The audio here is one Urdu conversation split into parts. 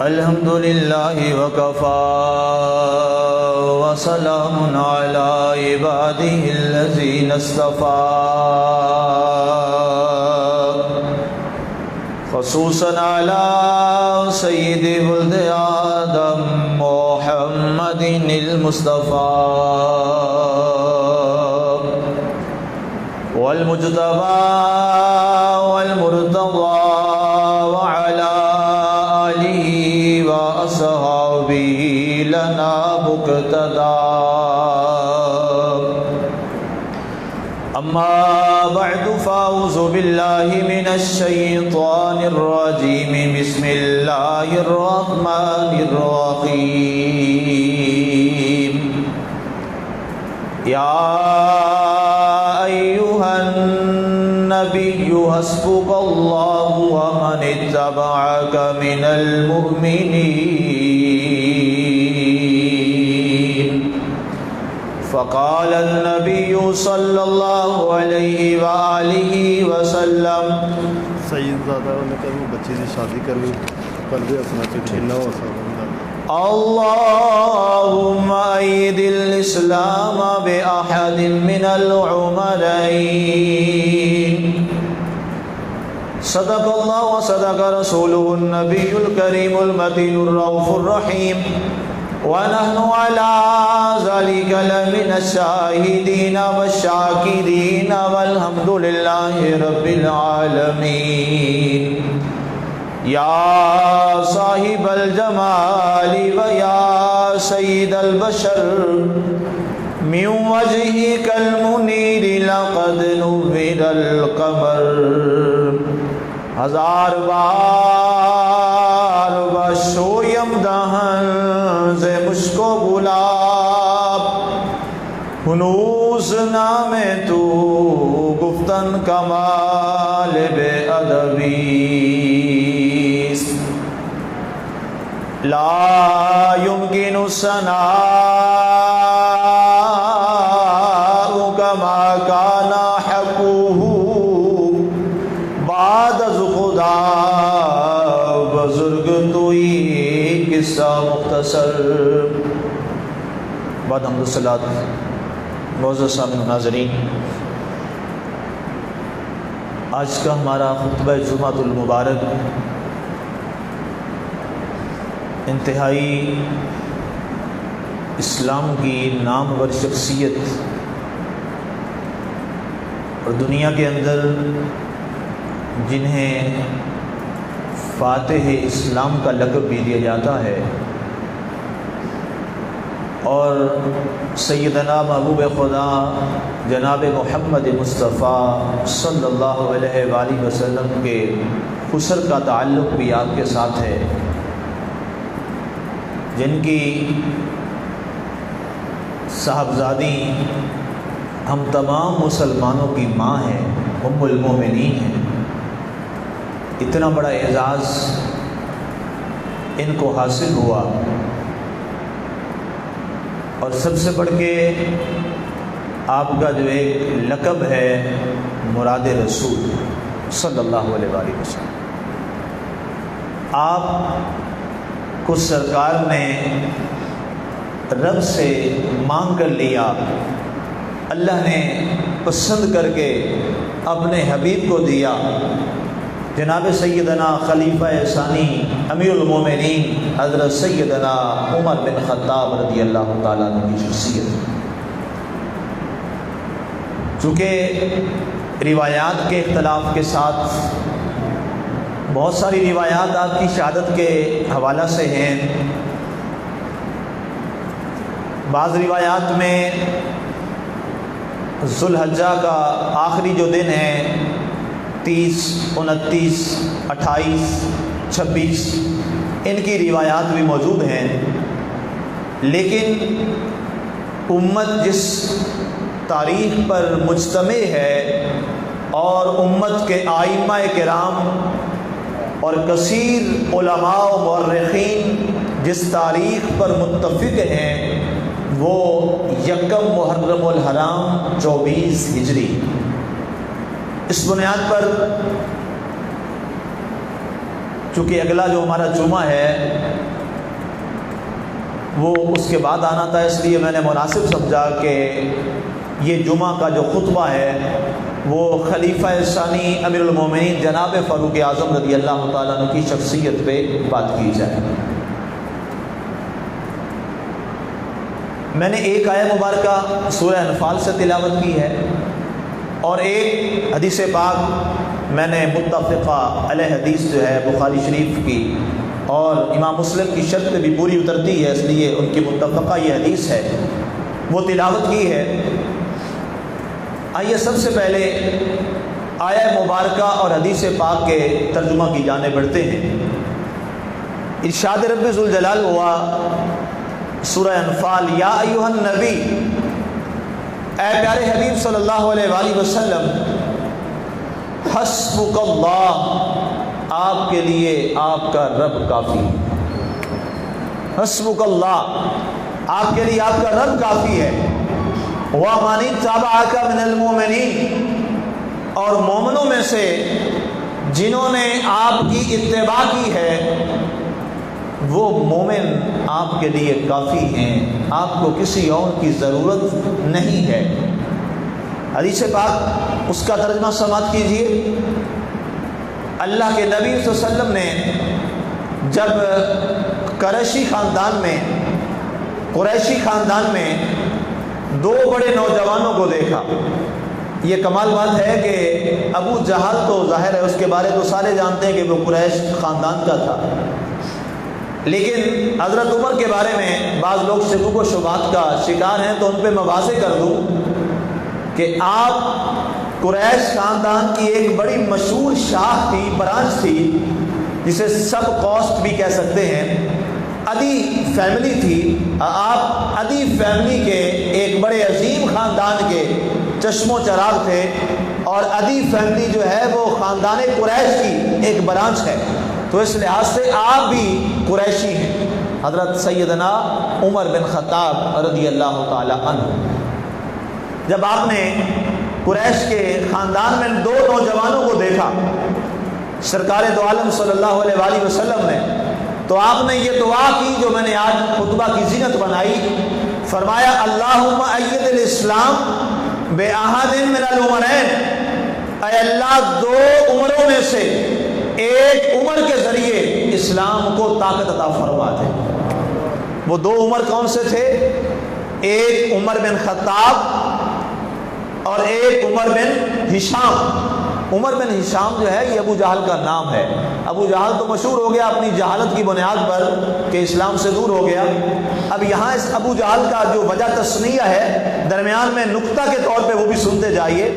الحمد للہ وکفى وسلام علی عباده الذین اصطفى خصوصا علی سید ولد آدم محمد المصطفى والمجتبى والمرتضى وأصحابه لنا مقتدى أما بعد فأعوذ بالله من الشيطان الرجيم بسم الله الرحمن الرحيم يا أيها النبي حسبك الله ومن اتبعك من المؤمنين فقال النبي صلى الله عليه وآله وسلم سید زادہ نے کہا وہ بچی سے شادی کرنی کر دے اپنا چٹھینا ہو سکتا اللهم أيد الإسلام بأحد من العمرين صدق الله وصدق رسوله النبي الكريم المتين الرؤوف الرحيم ونحن على ذلك لمن الشاهدين والشاكرين والحمد لله رب العالمين یا صاحب الجمال و یا سید البشر من وجهك المنیر لقد نور القمر ہزار بار بشویم دہن سے مشک و گلاب ہنوز نام تو گفتن کمال بے ادبی لا يمكن الثناء كما كان حقه بعد از خدا بزرگ توئی قصہ مختصر بعد حمد الصلاۃ معزز سامعین و ناظرین، آج کا ہمارا خطبہ جمعۃ المبارک انتہائی اسلام کی نامور شخصیت اور دنیا کے اندر جنہیں فاتح اسلام کا لقب بھی دیا جاتا ہے اور سیدنا محبوب خدا جناب محمد مصطفیٰ صلی اللہ علیہ وآلہ وسلم کے خسر کا تعلق بھی آپ کے ساتھ ہے، جن کی صاحبزادی ہم تمام مسلمانوں کی ماں ہیں، ام المومنین ہیں۔ اتنا بڑا اعزاز ان کو حاصل ہوا اور سب سے بڑھ کے آپ کا جو ایک لقب ہے مراد رسول صلی اللہ علیہ وآلہ وسلم۔ آپ کو سرکار نے رب سے مانگ کر لیا، اللہ نے پسند کر کے اپنے حبیب کو دیا، جناب سیدنا خلیفہ ثانی امیر المومنین حضرت سیدنا عمر بن خطاب رضی اللہ تعالیٰ عنہ کی شخصیت۔ چونکہ روایات کے اختلاف کے ساتھ بہت ساری روایات آپ کی شہادت کے حوالہ سے ہیں، بعض روایات میں ذوالحجہ کا آخری جو دن ہے 30، 29، 28، 26 ان کی روایات بھی موجود ہیں، لیکن امت جس تاریخ پر مجتمع ہے اور امت کے ائمہ کرام اور کثیر علماء و مورخین جس تاریخ پر متفق ہیں وہ یکم محرم الحرام 24 ہجری۔ اس بنیاد پر چونکہ اگلا جو ہمارا جمعہ ہے وہ اس کے بعد آنا تھا، اس لیے میں نے مناسب سمجھا کہ یہ جمعہ کا جو خطبہ ہے وہ خلیفہ ثانی امیر المومنین جناب فاروق اعظم رضی اللہ تعالیٰ عنہ کی شخصیت پہ بات کی جائے۔ میں نے ایک آیہ مبارکہ سورہ انفال سے تلاوت کی ہے اور ایک حدیث پاک میں نے متفقہ علیہ حدیث جو ہے بخاری شریف کی اور امام مسلم کی شرط بھی پوری اترتی ہے، اس لیے ان کی متفقہ یہ حدیث ہے، وہ تلاوت کی ہے۔ آئیے سب سے پہلے آیہ مبارکہ اور حدیث پاک کے ترجمہ کی جانب بڑھتے ہیں۔ ارشاد رب ذوالجلال ہوا سورہ انفال، یا ایھا النبی، اے پیارے حبیب صلی اللہ علیہ وآلہ وسلم، حسبک اللہ، آپ کے لیے آپ کا رب کافی ہے۔ حسبک اللہ، آپ کے لیے آپ کا رب کافی ہے۔ وَمَنِ اتَّبَعَكَ مِنَ الْمُؤْمِنِينَ، اور مومنوں میں سے جنہوں نے آپ کی اتباع کی ہے وہ مومن آپ کے لیے کافی ہیں، آپ کو کسی اور کی ضرورت نہیں ہے۔ حدیث پاک اس کا ترجمہ سماعت کیجیے۔ اللہ کے نبی صلی اللہ علیہ وسلم نے جب قریشی خاندان میں دو بڑے نوجوانوں کو دیکھا، یہ کمال بات ہے کہ ابو جہل تو ظاہر ہے اس کے بارے تو سارے جانتے ہیں کہ وہ قریش خاندان کا تھا، لیکن حضرت عمر کے بارے میں بعض لوگ شکوک و شبہات کا شکار ہیں، تو ان پہ میں واضح کر دوں کہ آپ قریش خاندان کی ایک بڑی مشہور شاخ تھی، برانچ تھی، جسے سب کاسٹ بھی کہہ سکتے ہیں، عدی فیملی تھی۔ آپ عدی فیملی کے ایک بڑے عظیم خاندان کے چشم و چراغ تھے، اور عدی فیملی جو ہے وہ خاندان قریش کی ایک برانچ ہے، تو اس لحاظ سے آپ بھی قریشی ہیں۔ حضرت سیدنا عمر بن خطاب رضی اللہ تعالی عنہ، جب آپ نے قریش کے خاندان میں دو نوجوانوں کو دیکھا سرکار دو عالم صلی اللہ علیہ وآلہ وسلم نے، تو آپ نے یہ دعا کی جو میں نے آج خطبہ کی زینت بنائی، فرمایا اللہم اید الاسلام بأحد من العمرین، اے اللہ دو عمروں میں سے ایک عمر کے ذریعے اسلام کو طاقت عطا فرما دے۔ وہ دو عمر کون سے تھے؟ ایک عمر بن خطاب اور ایک عمر بن ہشام۔ عمر بن ہشام جو ہے یہ ابو جہل کا نام ہے۔ ابو جہل تو مشہور ہو گیا اپنی جہالت کی بنیاد پر کہ اسلام سے دور ہو گیا۔ اب یہاں اس ابو جہل کا جو وجہ تسنیہ ہے درمیان میں نقطہ کے طور پہ وہ بھی سنتے جائیے۔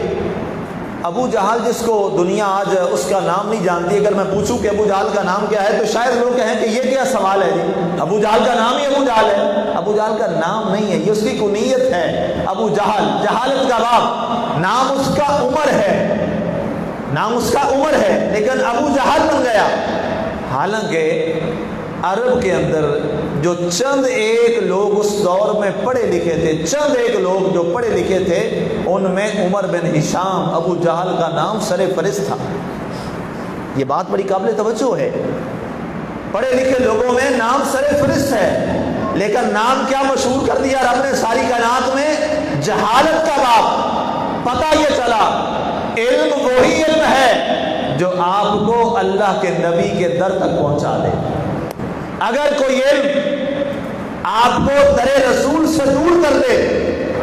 ابو جہل جس کو دنیا آج اس کا نام نہیں جانتی، اگر میں پوچھوں کہ ابو جہل کا نام کیا ہے تو شاید لوگ کہیں کہ یہ کیا سوال ہے جی، ابو جہل کا نام ہی ابو جہل ہے۔ ابو جہل کا نام نہیں ہے، یہ اس کی کنیت ہے۔ ابو جہل جہالت کا باپ، نام اس کا عمر ہے، نام اس کا عمر ہے، لیکن ابو جہل بن گیا۔ حالانکہ عرب کے اندر جو چند ایک لوگ اس دور میں پڑھے لکھے تھے، چند ایک لوگ جو پڑھے لکھے تھے، ان میں عمر بن ہشام ابو جہل کا نام سر فہرست تھا۔ یہ بات بڑی قابل توجہ ہے، پڑھے لکھے لوگوں میں نام سر فہرست ہے، لیکن نام کیا مشہور کر دیا رب نے ساری کائنات میں؟ جہالت کا باپ۔ پتہ یہ چلا علم وہی علم ہے جو آپ کو اللہ کے نبی کے در تک پہنچا دے۔ اگر کوئی علم آپ کو در رسول سے دور کر دے،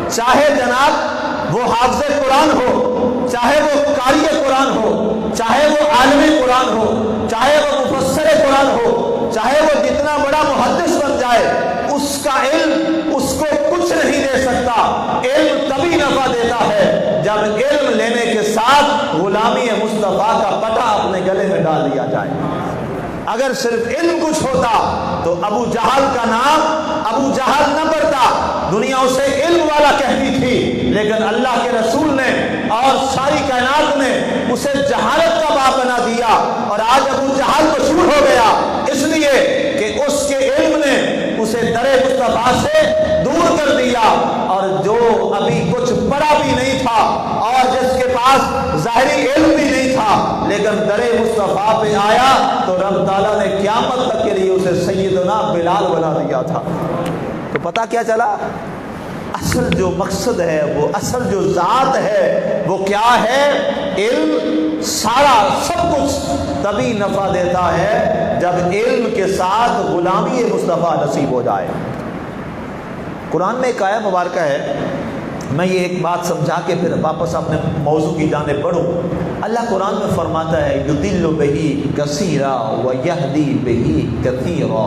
چاہے جناب وہ حافظ قرآن ہو، چاہے وہ قاری قرآن ہو، چاہے وہ عالم قرآن ہو، چاہے وہ مفسر قرآن ہو، چاہے وہ جتنا بڑا محدث بن جائے، اس کا علم اس کو کچھ نہیں دے سکتا۔ علم تبھی نفع دیتا ہے جب علم لینے کے ساتھ غلامی مصطفیٰ کا پٹا اپنے گلے میں ڈال دیا جائے۔ اگر صرف علم کچھ ہوتا تو ابو جہل کا نام ابو جہل نہ پڑتا، دنیا اسے علم والا کہتی تھی، لیکن اللہ کے رسول نے اور ساری کائنات نے اسے جہالت کا باپ بنا دیا، اور آج ابو جہل مشہور ہو گیا اس لیے کہ اس کے علم نے اسے در مصطفیٰ سے دور کر دیا۔ اور جو ابھی کچھ پڑھا بھی نہیں تھا اور جس کے پاس ظاہری علم بھی نہیں تھا، لیکن لیکن در مصطفیٰ پہ آیا تو رب تعالیٰ نے قیامت تک کے لیے اسے سیدنا بلال بنا دیا تھا۔ تو پتہ کیا چلا؟ اصل جو مقصد ہے، وہ اصل جو ذات ہے وہ کیا ہے؟ علم سارا سب کچھ تبھی نفع دیتا ہے جب علم کے ساتھ غلامی مصطفیٰ نصیب ہو جائے۔ قرآن میں ایک آیت مبارکہ ہے، میں یہ ایک بات سمجھا کے پھر واپس اپنے موضوع کی جانب بڑھوں۔ اللہ قرآن میں فرماتا ہے یضل بہ کثیرا ویہدی بہ کثیرا۔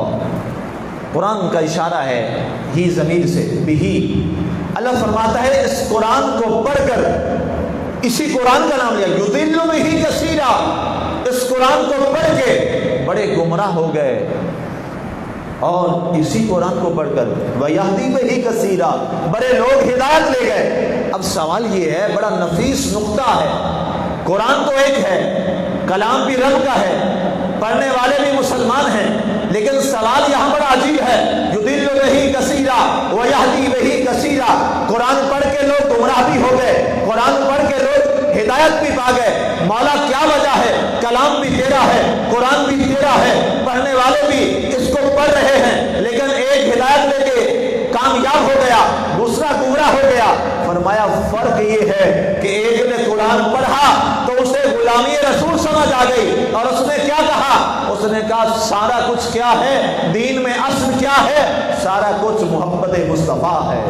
قرآن کا اشارہ ہے ہی ضمیر سے، بہی۔ اللہ فرماتا ہے اس قرآن کو پڑھ کر، اسی قرآن کا نام لیا یضل بہ کثیرا، اس قرآن کو پڑھ کے بڑے گمراہ ہو گئے، اور اسی قرآن کو پڑھ کر وَيَهْدِي بِهِ كَثِيرًا بڑے لوگ ہدایت لے گئے۔ اب سوال یہ ہے، بڑا نفیس نقطہ ہے، قرآن تو ایک ہے، کلام بھی رب کا ہے، پڑھنے والے بھی مسلمان ہیں، لیکن سوال یہاں بڑا عجیب ہے، یضل بہ کثیرا ویہدی بہ کثیرا۔ قرآن پڑھ کے لوگ گمراہ بھی ہو گئے، قرآن پڑھ کے لوگ ہدایت بھی پا گئے۔ مولا کیا وجہ ہے؟ کلام بھی تیرا ہے، قرآن بھی تیرا ہے، پڑھنے والے بھی اس کو پڑھ رہے ہیں، لیکن ایک ہدایت لے کے کامیاب ہو گیا، دوسرا گمراہ ہو گیا۔ فرمایا فرق یہ ہے کہ ایک نے قرآن پڑھا تو اسے غلامی رسول سمجھ آ گئی، اور اس نے کیا کہا؟ اس نے کہا سارا کچھ کیا ہے دین میں، اصل کیا ہے؟ سارا کچھ محبت مصطفیٰ ہے۔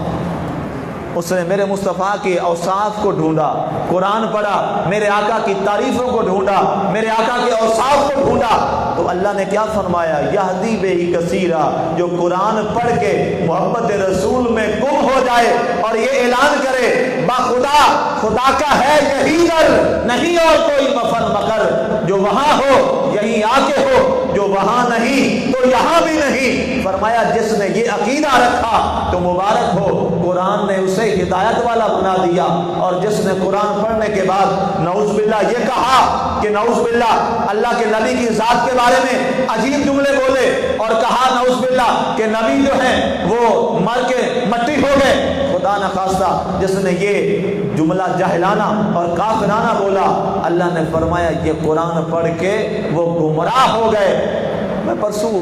اس نے میرے مصطفیٰ کے اوصاف کو ڈھونڈا، قرآن پڑھا، میرے آقا کی تعریفوں کو ڈھونڈا، میرے آقا کے اوصاف کو ڈھونڈا، تو اللہ نے کیا فرمایا؟ یہدی بہ کثیرا، جو قرآن پڑھ کے محبت رسول میں گم ہو جائے اور یہ اعلان کرے باخدا خدا کا ہے یہی در، نہیں اور کوئی مفر مکر، جو وہاں ہو یہیں آ کے ہو، جو وہاں نہیں تو یہاں بھی نہیں۔ فرمایا جس نے یہ عقیدہ رکھا تو مبارک ہو، قرآن نے اسے ہدایت والا بنا دیا۔ اور جس نے قرآن پڑھنے کے بعد نعوذ باللہ یہ کہا کہ نعوذ باللہ اللہ کے نبی کی ذات کے بارے میں عجیب جملے بولے، اور کہا نعوذ باللہ کہ نبی جو ہیں وہ مر کے مٹی ہو گئے، خدا نخواستہ جس نے یہ جملہ جاہلانہ اور کافرانہ بولا، اللہ نے فرمایا یہ قرآن پڑھ کے وہ گمراہ ہو گئے۔ میں پرسوں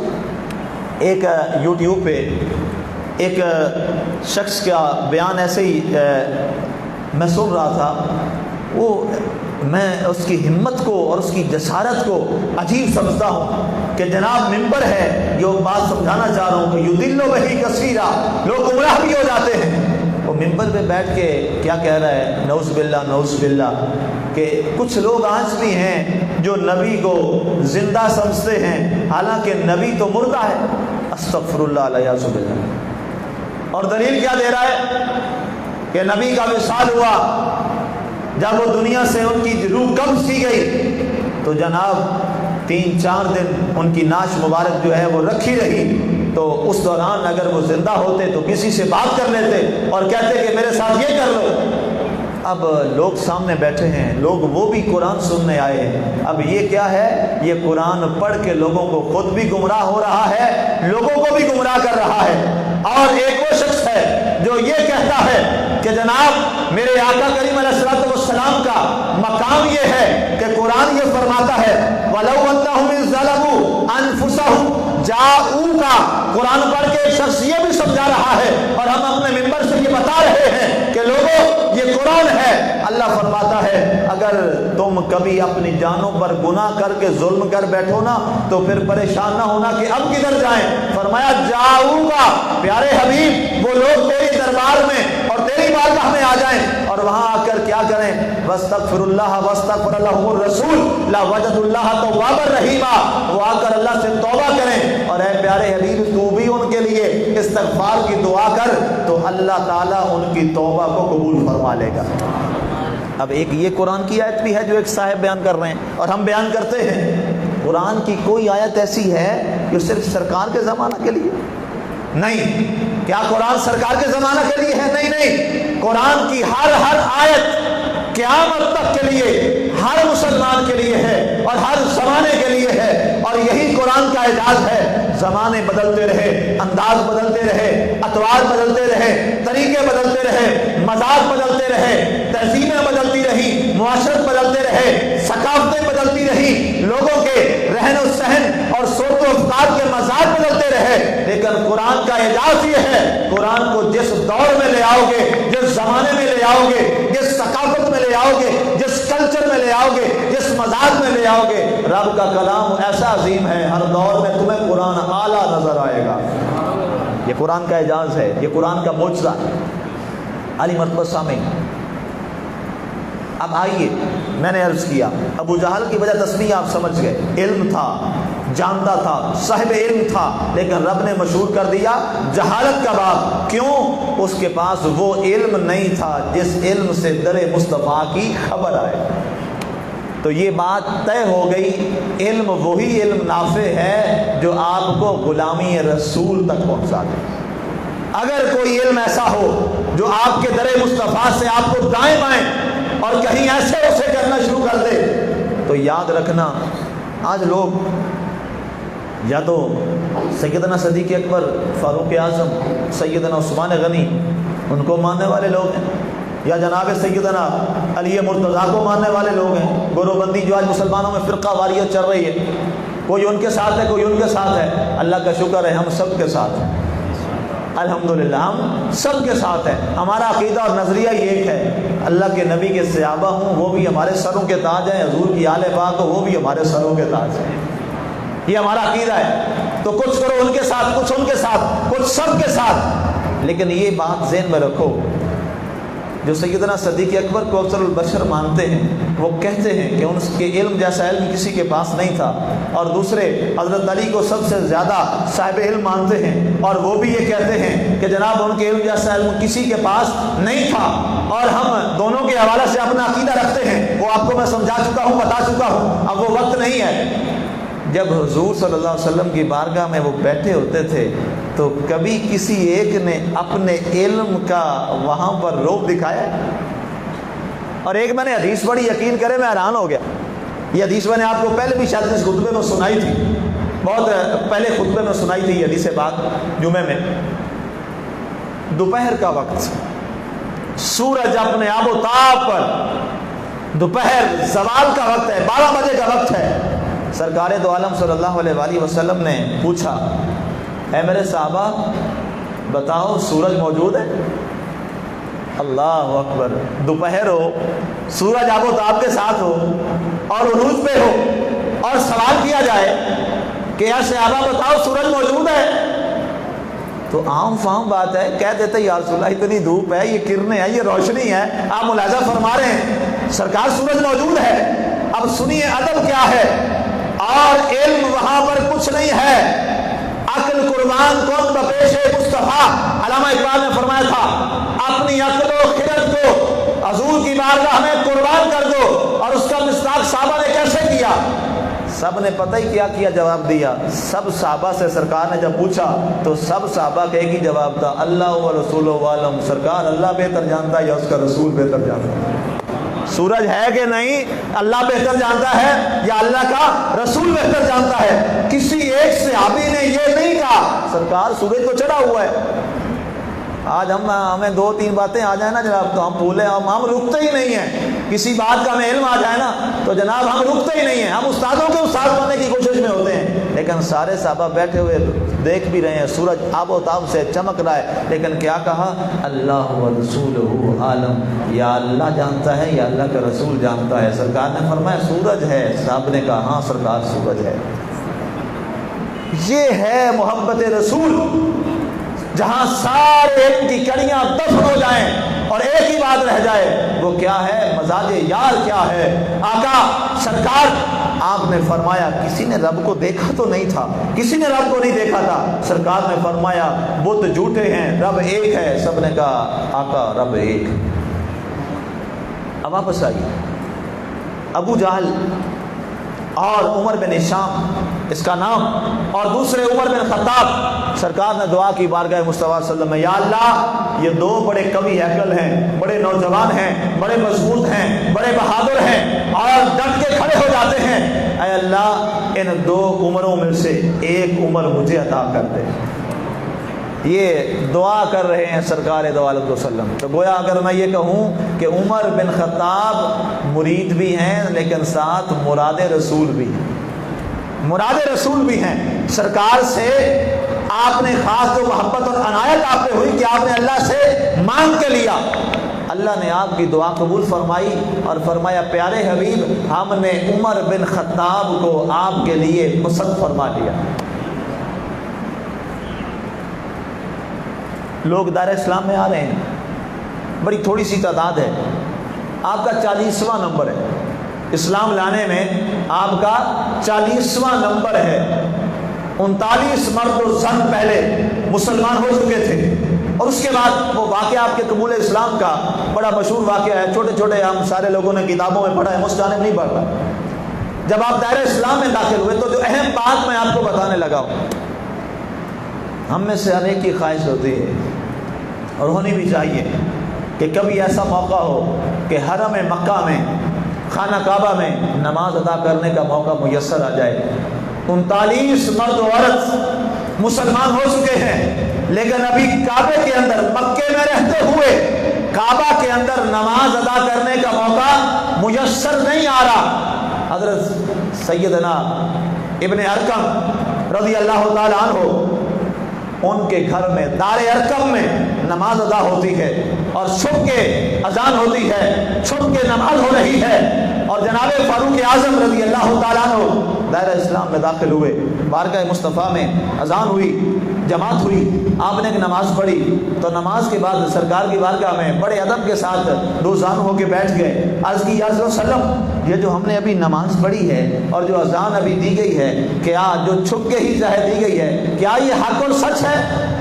ایک یوٹیوب پہ ایک شخص کا بیان ایسے ہی میں سن رہا تھا، وہ میں اس کی ہمت کو اور اس کی جسارت کو عجیب سمجھتا ہوں کہ جناب ممبر ہے، جو بات سمجھانا چاہ رہا ہوں کہ یضل بہ کثیرا، لوگ گمراہ بھی ہو جاتے ہیں۔ وہ ممبر پہ بیٹھ کے کیا کہہ رہا ہے؟ نعوذ باللہ نعوذ باللہ، کہ کچھ لوگ آج بھی ہیں جو نبی کو زندہ سمجھتے ہیں، حالانکہ نبی تو مردہ ہے۔ استغفر اللہ علیہ باللہ۔ اور دلیل کیا دے رہا ہے کہ نبی کا وصال ہوا، جب وہ دنیا سے ان کی روح قبض کی گئی تو جناب 3-4 دن ان کی ناش مبارک جو ہے وہ رکھی رہی، تو اس دوران اگر وہ زندہ ہوتے تو کسی سے بات کر لیتے اور کہتے کہ میرے ساتھ یہ کر لو۔ اب لوگ سامنے بیٹھے ہیں، لوگ وہ بھی قرآن سننے آئے ہیں، اب یہ کیا ہے؟ یہ قرآن پڑھ کے لوگوں کو خود بھی گمراہ ہو رہا ہے، لوگوں کو بھی گمراہ کر رہا ہے۔ اور ایک وہ شخص ہے جو یہ کہتا ہے کہ جناب میرے آقا کریم علیہ الصلوۃ والسلام کا مقام یہ ہے کہ قرآن یہ فرماتا ہے وَلَوْ أَنَّهُمْ إِذْ ظَلَمُوا أَنفُسَهُمْ جَاءُوكَ۔ قرآن پڑھ کے ایک شخص یہ بھی سمجھا رہا ہے، اور ہم اپنے ممبر سے یہ بتا رہے ہیں کہ لوگوں یہ قرآن ہے۔ اللہ فرماتا ہے اگر تم کبھی اپنی جانوں پر گناہ کر کے ظلم کر بیٹھو نا تو پھر پریشان نہ ہونا کہ اب کدھر جائیں۔ فرمایا جاؤگا، پیارے حبیب وہ لوگ تیری دربار میں اور تیری بارگاہ میں آ جائیں، اور وہاں آ کر کیا کریں؟ واستغفر اللہ واستغفر لهم الرسول لوجدوا اللہ توابا رحیما، وہ آ کر اللہ سے توبہ کریں، اور اے پیارے حبیب تو بھی ان کے لیے استغفار کی دعا کر تو اللہ تعالیٰ ان کی توبہ کو قبول فرما لے گا۔ اب ایک یہ قرآن کی آیت بھی ہے جو ایک صاحب بیان کر رہے ہیں اور ہم بیان کرتے ہیں۔ قرآن کی کوئی آیت ایسی ہے جو صرف سرکار کے زمانہ کے لیے؟ نہیں۔ کیا قرآن سرکار کے زمانہ کے لیے ہے؟ نہیں۔ قرآن کی ہر آیت قیامت تک کے لیے ہر مسلمان کے لیے ہے اور ہر زمانے کے لیے ہے، اور یہی قرآن کا اعجاز ہے۔ زمانے بدلتے رہے، انداز بدلتے رہے، اطوار بدلتے رہے، طریقے بدلتے رہے، مزاج بدلتے رہے، تہذیبیں بدلتی رہی، معاشرت بدلتے رہے، ثقافتیں بدلتی رہی، لوگوں کے رہن و سہن اور سوچ و افکار کے مزاج بدلتے رہے، لیکن قرآن کا اعجاز یہ ہے، قرآن کو جس دور میں لے آؤ گے، جس زمانے میں لے آؤ گے، جس ثقافت میں لے آؤ گے، جس کلچر میں لے آؤ گے، جس مزاج میں لے آؤ گے، رب کا کلام ایسا عظیم ہے، ہر دور میں تمہیں قرآن اعلیٰ نظر آئے گا۔ یہ قرآن کا اعجاز ہے، یہ قرآن کا معجزہ ہے۔ علی مرتبہ سامعین، اب آئیے، میں نے عرض کیا ابو جہل کی وجہ تسمیہ آپ سمجھ گئے، علم تھا، جانتا تھا، صاحب علم تھا، لیکن رب نے مشہور کر دیا جہالت کا باب۔ کیوں؟ اس کے پاس وہ علم نہیں تھا جس علم سے در مصطفیٰ کی خبر آئے۔ تو یہ بات طے ہو گئی، علم وہی علم نافع ہے جو آپ کو غلامی رسول تک پہنچا دے۔ اگر کوئی علم ایسا ہو جو آپ کے در مصطفیٰ سے آپ کو دائیں بائیں اور کہیں ایسے اسے کرنا شروع کر دے، تو یاد رکھنا آج لوگ یا تو سیدنا صدیق اکبر، فاروق اعظم، سیدنا عثمان غنی ان کو ماننے والے لوگ ہیں، یا جناب سیدنا علی مرتضیٰ کو ماننے والے لوگ ہیں۔ گروہ بندی جو آج مسلمانوں میں فرقہ واریت چل رہی ہے، کوئی ان کے ساتھ ہے، کوئی ان کے ساتھ ہے۔ اللہ کا شکر ہے ہم سب کے ساتھ ہیں، الحمدللہ ہم سب کے ساتھ ہیں۔ ہمارا عقیدہ اور نظریہ یہ ایک ہے، اللہ کے نبی کے صحابہ ہوں وہ بھی ہمارے سروں کے تاج ہیں، حضور کی آل پاک ہو وہ بھی ہمارے سروں کے تاج ہیں، یہ ہمارا عقیدہ ہے۔ تو کچھ کرو ان کے ساتھ، کچھ ان کے ساتھ، کچھ سب کے ساتھ، لیکن یہ بات ذہن میں رکھو، جو سیدنا صدیق اکبر کو افضل البشر مانتے ہیں وہ کہتے ہیں کہ ان کے علم جیسا علم کسی کے پاس نہیں تھا، اور دوسرے حضرت علی کو سب سے زیادہ صاحب علم مانتے ہیں، اور وہ بھی یہ کہتے ہیں کہ جناب ان کے علم جیسا علم کسی کے پاس نہیں تھا۔ اور ہم دونوں کے حوالے سے اپنا عقیدہ رکھتے ہیں، وہ آپ کو میں سمجھا چکا ہوں، بتا چکا ہوں، اب وہ وقت نہیں ہے۔ جب حضور صلی اللہ علیہ وسلم کی بارگاہ میں وہ بیٹھے ہوتے تھے تو کبھی کسی ایک نے اپنے علم کا وہاں پر روب دکھایا؟ اور ایک میں نے حدیث پڑھی، یقین کرے میں حیران ہو گیا۔ یہ حدیث میں نے آپ کو پہلے بھی شاید اس خطبے میں سنائی تھی، بہت پہلے خطبے میں سنائی تھی یہ حدیث بات جمعے میں۔ دوپہر کا وقت، سورج اپنے آب و تاب پر، دوپہر زوال کا وقت ہے، 12 بجے کا وقت ہے۔ سرکار دو عالم صلی اللہ علیہ وآلہ وسلم نے پوچھا، اے میرے صحابہ بتاؤ سورج موجود ہے؟ اللہ اکبر، دوپہر ہو، سورج آب و تاب کے ساتھ ہو اور عروج پہ ہو، اور سوال کیا جائے کہ یا صحابہ بتاؤ سورج موجود ہے، تو عام فہم بات ہے، کہہ دیتے یا رسول اللہ اتنی دھوپ ہے، یہ کرنیں ہیں، یہ روشنی ہے، آپ ملاحظہ فرما رہے ہیں سرکار سورج موجود ہے۔ اب سنیے ادب کیا ہے، اور علم وہاں پر کچھ نہیں ہے، عقل قربان کون بپیش مصطفیٰ، علامہ اقبال نے فرمایا تھا اپنی عقل و خرد کو حضور کی بارگاہ میں قربان کر دو، اور اس کا مصداق صحابہ نے کیسے کیا؟ سب نے پتہ ہی کیا جواب دیا۔ سب صحابہ سے سرکار نے جب پوچھا تو سب صحابہ کا ایک ہی جواب تھا، اللہ و رسول عالم، سرکار اللہ بہتر جانتا ہے یا اس کا رسول بہتر جانتا ہے۔ سورج ہے کہ نہیں اللہ بہتر جانتا ہے یا اللہ کا رسول بہتر جانتا ہے۔ کسی ایک صحابی نے یہ نہیں کہا سرکار سورج تو چڑھا ہوا ہے۔ آج ہمیں 2-3 باتیں آ جائیں نا جناب تو ہم بھولے، ہم رکتے ہی نہیں ہیں۔ کسی بات کا ہمیں علم آ جائے نا تو جناب ہم رکتے ہی نہیں ہیں، ہم استادوں کے استاد بننے کی کوشش میں ہوتے ہیں۔ لیکن سارے صحابہ بیٹھے ہوئے دیکھ بھی رہے ہیں سورج آب و تاب سے چمک رہا ہے، لیکن کیا کہا؟ اللہ و رسولہ عالم، یا اللہ جانتا ہے یا اللہ کا رسول جانتا ہے۔ سرکار نے فرمایا سورج ہے، صاحب نے کہا ہاں سرکار سورج ہے۔ یہ ہے محبت رسول، جہاں سارے علم کی کڑیاں دفن ہو جائیں اور ایک ہی بات رہ جائے، وہ کیا ہے؟ مزاج یار کیا ہے؟ آقا سرکار آپ نے فرمایا کسی نے رب کو دیکھا تو نہیں تھا، کسی نے رب کو نہیں دیکھا تھا۔ سرکار نے فرمایا بت جھوٹے ہیں، رب ایک ہے۔ سب نے کہا آقا رب ایک۔ اب واپس آئیے، ابو جہل اور عمر بن ہشام اس کا نام، اور دوسرے عمر بن خطاب۔ سرکار نے دعا کی بارگاہ مصطفیٰ صلی اللہ علیہ وسلم میں، یا اللہ یہ دو بڑے قوی ہیکل ہیں، بڑے نوجوان ہیں، بڑے مضبوط ہیں، بڑے بہادر ہیں اور ڈٹ کے کھڑے ہو جاتے ہیں، اے اللہ ان دو عمروں میں سے ایک عمر مجھے عطا کر دے۔ یہ دعا کر رہے ہیں سرکار دو عالم وسلم۔ تو گویا اگر میں یہ کہوں کہ عمر بن خطاب مرید بھی ہیں لیکن ساتھ مراد رسول بھی ہیں، مراد رسول بھی ہیں۔ سرکار سے آپ نے خاص جو محبت اور عنایت آپ پہ ہوئی کہ آپ نے اللہ سے مانگ کے لیا، اللہ نے آپ کی دعا قبول فرمائی اور فرمایا پیارے حبیب ہم نے عمر بن خطاب کو آپ کے لیے پسند فرما لیا۔ لوگ دائرہ اسلام میں آ رہے ہیں، بڑی تھوڑی سی تعداد ہے، آپ کا 40واں نمبر ہے اسلام لانے میں، آپ کا 40واں نمبر ہے۔ 39 مرد و زن پہلے مسلمان ہو چکے تھے، اور اس کے بعد وہ واقعہ آپ کے قبول اسلام کا بڑا مشہور واقعہ ہے، چھوٹے چھوٹے ہم سارے لوگوں نے کتابوں میں پڑھا ہے، مستانب نہیں پڑھ رہا۔ جب آپ دائرہ اسلام میں داخل ہوئے تو جو اہم بات میں آپ کو بتانے لگا ہوں، ہم میں سے ہر ایک کی خواہش ہوتی ہے اور ہونی بھی چاہیے کہ کبھی ایسا موقع ہو کہ حرم مکہ میں، خانہ کعبہ میں نماز ادا کرنے کا موقع میسر آ جائے۔ 39 مرد و عورت مسلمان ہو چکے ہیں لیکن ابھی کعبے کے اندر، مکے میں رہتے ہوئے کعبہ کے اندر نماز ادا کرنے کا موقع میسر نہیں آ رہا۔ حضرت سیدنا ابن ارقم رضی اللہ تعالی عنہ، ان کے گھر میں دار ارقم میں نماز ادا ہوتی ہے اور چھپ کے اذان ہوتی ہے، چھپ کے نماز ہو رہی ہے، اور جناب فاروق اعظم رضی اللہ تعالیٰ عنہ دائرہ اسلام میں داخل ہوئے، بارگاہ مصطفیٰ میں اذان ہوئی، جماعت ہوئی، آپ نے ایک نماز پڑھی، تو نماز کے بعد سرکار کی بارگاہ میں بڑے ادب کے ساتھ روزان ہو کے بیٹھ گئے، عرض کی یا رسول اللہ صلی اللہ علیہ وسلم یہ جو ہم نے ابھی نماز پڑھی ہے اور جو اذان ابھی دی گئی ہے، کیا جو چھپ کے ہی ظاہر دی گئی ہے، کیا یہ حق اور سچ ہے؟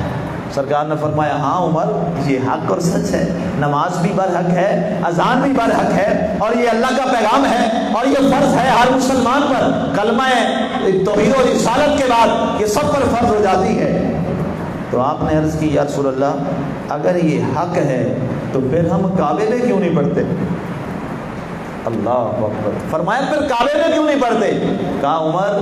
سرکار نے فرمایا ہاں عمر یہ حق اور سچ ہے، نماز بھی برحق ہے، اذان بھی برحق ہے، اور یہ اللہ کا پیغام ہے اور یہ فرض ہے ہر مسلمان پر، کلمہ توحید و رسالت کے بعد یہ سب پر فرض ہو جاتی ہے۔ تو آپ نے عرض کی یا رسول اللہ اگر یہ حق ہے تو پھر ہم کعبے میں کیوں نہیں پڑھتے؟ اللہ اکبر، فرمایا پھر کعبے میں کیوں نہیں پڑھتے؟ کہا عمر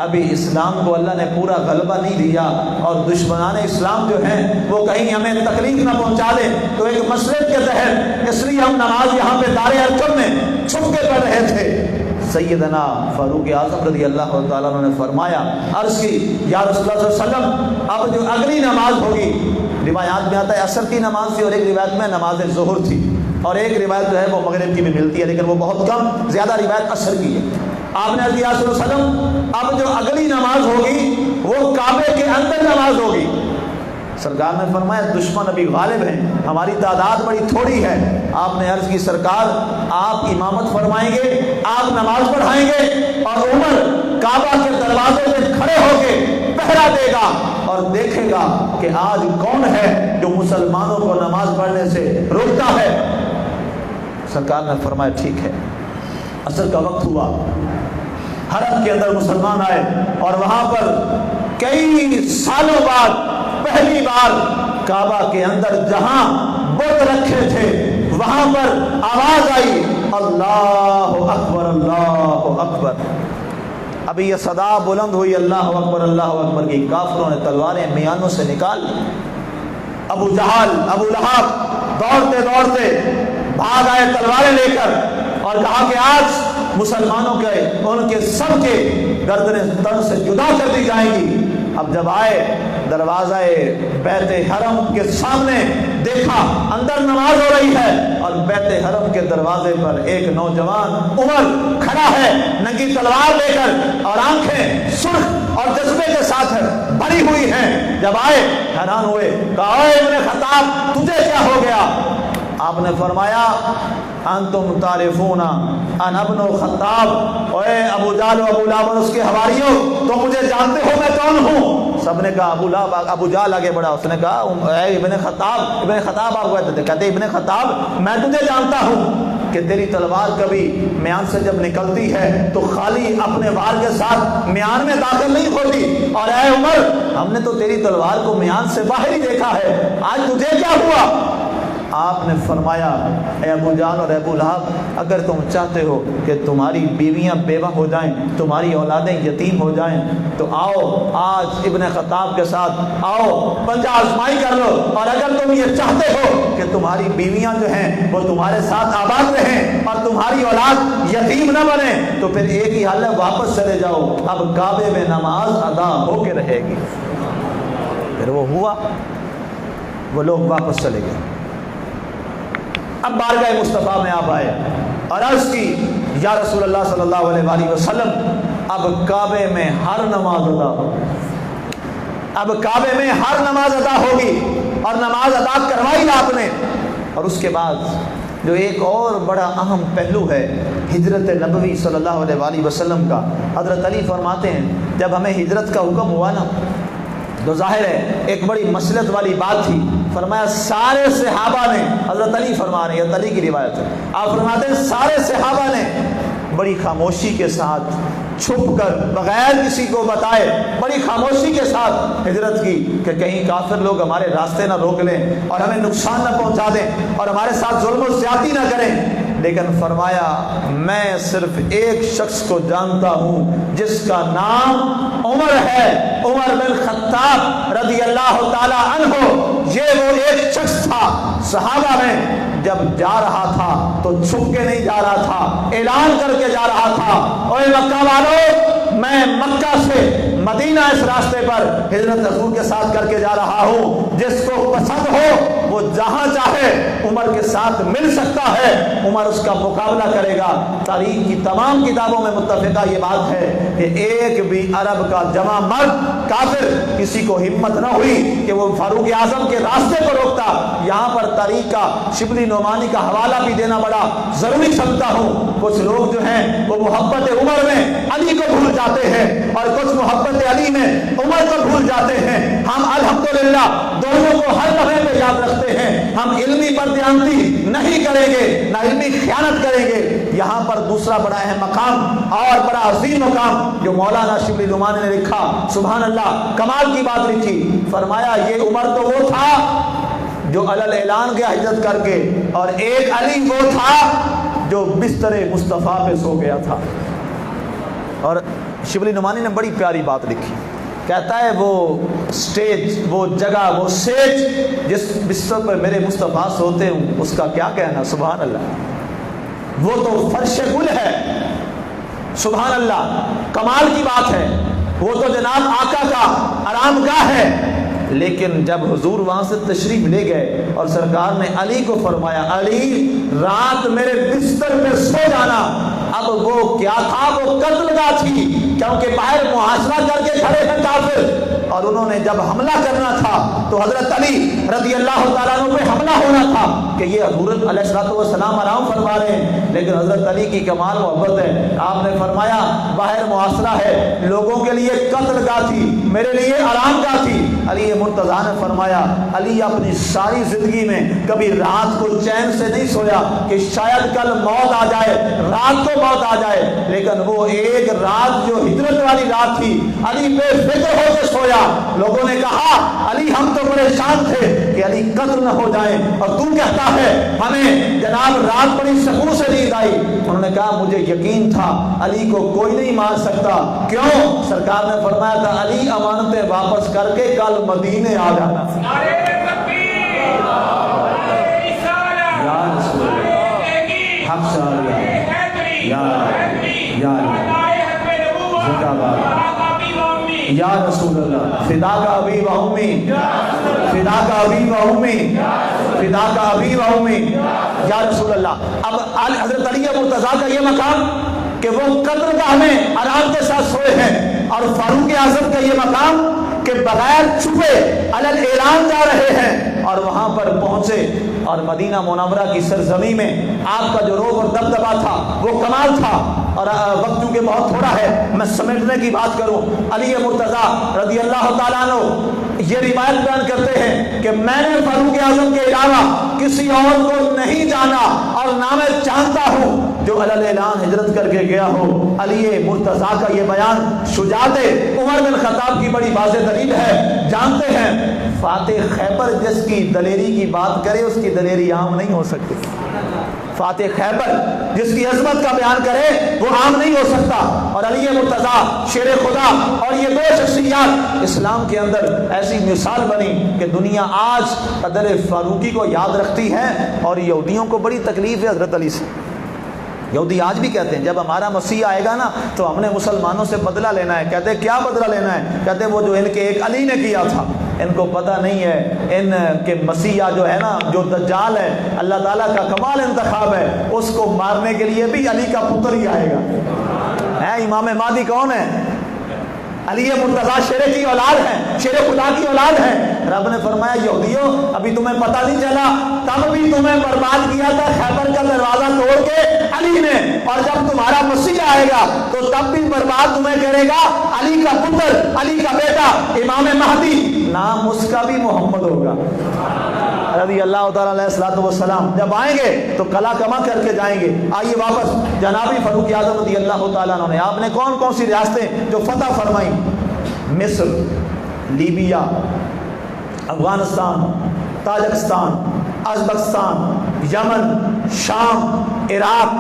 ابھی اسلام کو اللہ نے پورا غلبہ نہیں دیا، اور دشمنان اسلام جو ہیں وہ کہیں ہمیں تکلیف نہ پہنچا دیں، تو ایک مصلحت کے تحت اس لیے ہم نماز یہاں پہ دار ارقم میں چھپ کے پڑھ رہے تھے۔ سیدنا فاروق اعظم رضی اللہ تعالیٰ عنہ نے فرمایا، عرض کی یا رسول اللہ صلی اللہ علیہ وسلم اب جو اگلی نماز ہوگی، روایات میں آتا ہے عصر کی نماز تھی اور ایک روایت میں نماز ظہر تھی، اور ایک روایت جو ہے وہ مغرب کی بھی ملتی ہے لیکن وہ بہت کم، زیادہ روایت عصر کی ہے۔ آپ نے یا رسول اللہ صلی اللہ علیہ وسلم اب جو اگلی نماز ہوگی وہ کعبے کے اندر نماز ہوگی۔ سرکار نے فرمایا دشمن ابھی غالب ہیں، ہماری تعداد بڑی تھوڑی ہے۔ آپ نے عرض کی سرکار آپ امامت فرمائیں گے، آپ نماز پڑھائیں گے، اور عمر کعبہ کے دروازے میں کھڑے ہو کے پہرا دے گا اور دیکھے گا کہ آج کون ہے جو مسلمانوں کو نماز پڑھنے سے روکتا ہے۔ سرکار نے فرمایا ٹھیک ہے۔ عصر کا وقت ہوا، حرم کے اندر مسلمان آئے، اور وہاں پر کئی سالوں بعد پہلی بار کعبہ کے اندر جہاں بت رکھے تھے وہاں پر آواز آئی اللہ اکبر اللہ اکبر۔ ابھی یہ صدا بلند ہوئی اللہ اکبر کی، کافروں نے تلواریں میانوں سے نکال لی۔ ابو جہل ابو لہب دوڑتے دوڑتے بھاگ آئے تلواریں لے کر، اور کہا کہ آج مسلمانوں کے ان کے سب کے گردنیں تن سے جدا کر دی جائیں گی۔ اب جب آئے دروازہ بیت حرم کے سامنے دیکھا اندر نماز ہو رہی ہے، اور بیت حرم کے دروازے پر ایک نوجوان عمر کھڑا ہے ننگی تلوار لے کر، اور آنکھیں سرخ اور جذبے کے ساتھ بھری ہوئی ہیں۔ جب آئے حیران ہوئے، کہا اے ابن خطاب تجھے کیا ہو گیا؟ آپ نے فرمایا انتم تعرفون ان ابن خطاب، اے ابو جہل و ابو لہب اور اس کے حواریوں تو مجھے جانتے ہو میں کون ہوں؟ سب نے کہا ابو جہل آگے بڑھا، اس نے کہا اے ابن خطاب آپ کہتے ابن خطاب میں تجھے جانتا ہوں کہ تیری تلوار کبھی میان سے جب نکلتی ہے تو خالی اپنے وار کے ساتھ میان میں داخل نہیں ہوتی، اور اے عمر ہم نے تو تیری تلوار کو میان سے باہر ہی دیکھا ہے، آج تجھے کیا ہوا؟ آپ نے فرمایا اے ابو جان اور ابو لہب، اگر تم چاہتے ہو کہ تمہاری بیویاں بیوہ ہو جائیں، تمہاری اولادیں یتیم ہو جائیں، تو آؤ آج ابن خطاب کے ساتھ آؤ پنجہ آزمائی کر لو، اور اگر تم یہ چاہتے ہو کہ تمہاری بیویاں جو ہیں وہ تمہارے ساتھ آباد رہیں اور تمہاری اولاد یتیم نہ بنے، تو پھر ایک ہی حل ہے، واپس چلے جاؤ، اب کعبے میں نماز ادا ہو کے رہے گی۔ پھر وہ ہوا، وہ لوگ واپس چلے گئے۔ اب بارگاہ مصطفیٰ میں آپ آئے اور عرض کی یا رسول اللہ صلی اللہ علیہ وآلہ وسلم، اب کعبے میں ہر نماز ادا ہوگی، اب کعبے میں ہر نماز ادا ہوگی، اور نماز ادا کروائی آپ نے۔ اور اس کے بعد جو ایک اور بڑا اہم پہلو ہے ہجرت نبوی صلی اللہ علیہ وآلہ وسلم کا، حضرت علی فرماتے ہیں جب ہمیں ہجرت کا حکم ہوا نا تو ظاہر ہے ایک بڑی مسلط والی بات تھی، فرمایا سارے صحابہ نے، حضرت علی فرما رہے ہیں، حضرت علی کی روایت ہے، آپ فرماتے ہیں سارے صحابہ نے بڑی خاموشی کے ساتھ چھپ کر بغیر کسی کو بتائے بڑی خاموشی کے ساتھ ہجرت کی کہ کہیں کافر لوگ ہمارے راستے نہ روک لیں اور ہمیں نقصان نہ پہنچا دیں اور ہمارے ساتھ ظلم و زیادتی نہ کریں۔ لیکن فرمایا میں صرف ایک شخص کو جانتا ہوں جس کا نام عمر ہے، عمر بن خطاب رضی اللہ تعالی عنہ، یہ وہ ایک شخص تھا صحابہ میں جب جا رہا تھا تو چھپ کے نہیں جا رہا تھا، اعلان کر کے جا رہا تھا، اوے مکہ والو میں مکہ سے مدینہ اس راستے پر ہجرت حضور کے ساتھ کر کے جا رہا ہوں، جس کو پسند ہو وہ جہاں چاہے عمر کے ساتھ مل سکتا ہے، عمر اس کا مقابلہ کرے گا۔ تاریخ کی تمام کتابوں میں متفقہ یہ بات ہے کہ ایک بھی عرب کا جمع مرد کافر کسی کو ہمت نہ ہوئی کہ وہ فاروق اعظم کے راستے کو روکتا۔ یہاں پر تاریخ کا شبلی نعمانی کا حوالہ بھی دینا بڑا ضروری سمجھتا ہوں۔ کچھ لوگ جو ہیں وہ محبت عمر میں علی کو بھول جاتے ہیں اور کچھ محبت علی میں عمر کو بھول جاتے ہیں۔ ہم الحمدللہ دونوں کو ہر لمحے پہ یاد رکھتے ہیں، ہم علمی بددیانتی نہیں کریں گے، نہ علمی خیانت کریں گے۔ یہاں پر دوسرا بڑا اہم مقام اور بڑا عظیم مقام جو مولانا شبلی نعمانی نے لکھا، سبحان اللہ کمال کی بات لکھی، فرمایا یہ عمر تو وہ تھا جو علل اعلان گیا ہجرت کر کے، اور ایک علی وہ تھا جو بستر مصطفیٰ پہ سو گیا تھا۔ اور شبلی نعمانی نے بڑی پیاری بات لکھی، کہتا ہے وہ سٹیج، وہ جگہ، وہ سیج جس بستر پر میرے مصطفیٰ سوتے ہوں اس کا کیا کہنا، سبحان اللہ، وہ تو فرش گل ہے، سبحان اللہ کمال کی بات ہے، وہ تو جناب آقا کا آرام گاہ ہے۔ لیکن جب حضور وہاں سے تشریف لے گئے اور سرکار نے علی کو فرمایا علی رات میرے بستر پہ سو جانا، اب وہ کیا تھا، وہ قتل گاہ تھی، کیونکہ باہر محاصرہ کر کے کھڑے ہیں کافر، اور انہوں نے جب حملہ کرنا تھا تو حضرت علی رضی اللہ تعالیٰ عنہ پہ حملہ ہونا تھا کہ یہ حضرت علیہ السلام آرام فرما رہے ہیں، لیکن حضرت علی کی کمال محبت ہے، آپ نے فرمایا باہر محاصرہ ہے، لوگوں کے لیے قتل گاہ تھی، میرے لیے آرام گاہ تھی۔ علی مرتضیٰ نے فرمایا علی اپنی ساری زندگی میں کبھی رات کو چین سے نہیں سویا کہ شاید کل موت آ جائے، رات کو موت آ جائے، لیکن وہ ایک رات جو ہجرت والی رات تھی علی بے فکر ہو کے سویا۔ لوگوں نے کہا علی ہم تو پریشان تھے کہ علی قتل نہ ہو جائے اور تو کہتا ہے ہمیں جناب رات بڑی سکون سے نیند آئی۔ انہوں نے کہا مجھے یقین تھا علی کو کوئی نہیں مان سکتا، کیوں؟ سرکار نے فرمایا تھا علی امانتیں واپس کر کے کل مدینے آ جانا۔ یا رسول اللہ فدا کا ابی و امی، فدا کا ابی و امی، فدا کا ابی و امی، یا رسول اللہ۔ اب حضرت علی مرتضیٰ کا یہ مقام کہ وہ قتل گاہ میں آرام کے ساتھ سوئے ہیں، اور فاروق اعظم کا یہ مقام کہ بغیر چھپے علل اعلان جا رہے ہیں اور وہاں پر پہنچے، اور مدینہ منورہ کی سرزمین میں آپ کا جو روب اور دبدبا تھا وہ کمال تھا۔ اور وقت چونکہ بہت تھوڑا ہے میں سمیٹنے کی بات کروں، علی مرتضیٰ رضی اللہ تعالیٰ عنہ یہ روایت بیان کرتے ہیں کہ میں نے فاروق اعظم کے علاوہ کسی اور کو نہیں جانا اور نہ میں جانتا ہوں جو علی اعلان ہجرت کر کے گیا ہو۔ علی مرتضیٰ کا یہ بیان شجاعت عمر بن خطاب کی بڑی واضح دلیل ہے۔ جانتے ہیں فاتح خیبر جس کی دلیری کی بات کرے اس کی دلیری عام نہیں ہو سکتی۔ فاتح خیبر جس کی عظمت کا بیان کرے وہ عام نہیں ہو سکتا، اور علی مرتضیٰ شیر خدا اور یہ دو شخصیات اسلام کے اندر ایسی مثال بنی کہ دنیا آج قدر فاروقی کو یاد رکھتی ہے، اور یہودیوں کو بڑی تکلیف ہے حضرت علی سے۔ یہودی آج بھی کہتے ہیں جب ہمارا مسیح آئے گا نا تو ہم نے مسلمانوں سے بدلہ لینا ہے۔ کہتے ہیں کیا بدلہ لینا ہے؟ کہتے ہیں وہ جو ان کے ایک علی نے کیا تھا۔ ان کو پتہ نہیں ہے ان کے مسیح جو ہے نا، جو دجال ہے، اللہ تعالیٰ کا کمال انتخاب ہے، اس کو مارنے کے لیے بھی علی کا پتر ہی آئے گا۔ امام مہدی کون ہے؟ علی مرتضیٰ شیر کی اولاد ہے، شیر خدا کی اولاد ہے۔ رب نے فرمایا یہودیوں ابھی تمہیں پتہ نہیں چلا، تب بھی تمہیں برباد کیا تھا خیبر کا دروازہ توڑ کے علی نے، اور جب تمہارا مسیح آئے گا تو تب بھی برباد تمہیں کرے گا علی کا پتر، علی کا بیٹا امام مہدی، نام اس کا بھی محمد ہوگا رضی اللہ تعالیٰ علیہ السلام۔ جب آئیں گے تو کلا کما کر کے جائیں گے۔ آئیے واپس جنابی فاروق اعظم رضی اللہ تعالیٰ عنہ نے آپ نے کون کون سی ریاستیں جو فتح فرمائیں؟ مصر، لیبیا، افغانستان، تاجکستان، ازبکستان، یمن، شام، عراق،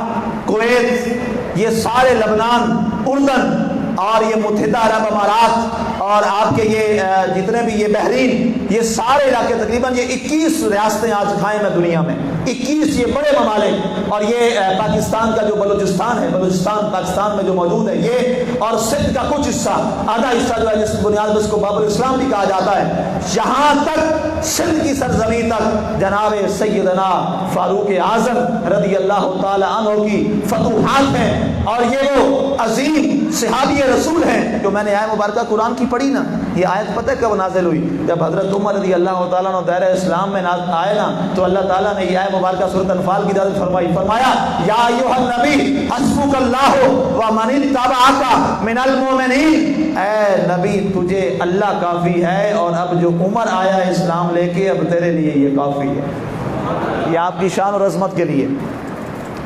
کویت، یہ سارے، لبنان، اردن اور یہ متحدہ عرب امارات اور آپ کے یہ جتنے بھی یہ بحرین، یہ سارے علاقے تقریباً یہ 21 ریاستیں آج قائم ہیں دنیا میں، 21 یہ بڑے ممالک، اور یہ پاکستان کا جو بلوچستان ہے، بلوچستان پاکستان میں جو موجود ہے یہ، اور سندھ کا کچھ حصہ، آدھا حصہ جو ہے جس بنیاد پر اس کو باب الاسلام بھی کہا جاتا ہے، یہاں تک سندھ کی سرزمین تک جناب سیدنا فاروق اعظم رضی اللہ تعالی عنہ کی فتوحات ہیں۔ اور یہ وہ عظیم صحابی رسول ہیں جو میں نے آیت مبارکہ قرآن کی پڑھی نا، یہ آیت پتہ کب نازل ہوئی؟ جب حضرت عمر رضی اللہ تعالیٰ عنہ دائرہ اسلام میں آئے نا تو اللہ تعالیٰ نے یہ آیت مبارکہ سورۃ انفال کی نازل فرمائی، فرمایا یا ایھا النبی حسبک اللہ ومن اتبعک من المؤمنین، اے نبی تجھے اللہ کافی ہے، اور اب جو عمر آیا ہے اسلام لے کے اب تیرے لیے یہ کافی ہے۔ یہ آپ کی شان اور عظمت کے لیے۔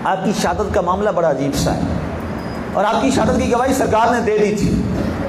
آپ کی شہادت کا معاملہ بڑا عجیب سا ہے، اور آپ کی شہادت کی گواہی سرکار نے دے دی تھی۔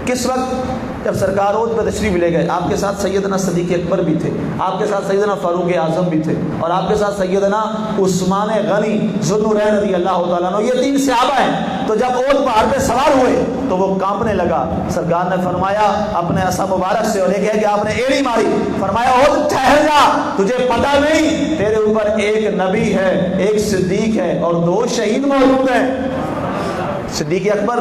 کس وقت؟ جب سرکار عہد پہ تشریف لے گئے، آپ کے ساتھ سیدنا صدیق اکبر بھی تھے، آپ کے ساتھ سیدنا فاروق اعظم بھی تھے، اور آپ کے ساتھ سیدنا عثمان غنی ذوالنورین رضی اللہ تعالیٰ عنہ، یہ 3 صحابہ ہیں۔ تو جب عہد پہاڑ پہ سوار ہوئے تو وہ کانپنے لگا، سرکار نے فرمایا اپنے عصا مبارک سے، اور یہ کہہ کہ آپ نے ایڑی ماری، فرمایا عہد ٹھہر جا، تجھے پتہ نہیں تیرے اوپر ایک نبی ہے، ایک صدیق ہے، اور 2 شہید موجود ہیں۔ صدیق اکبر،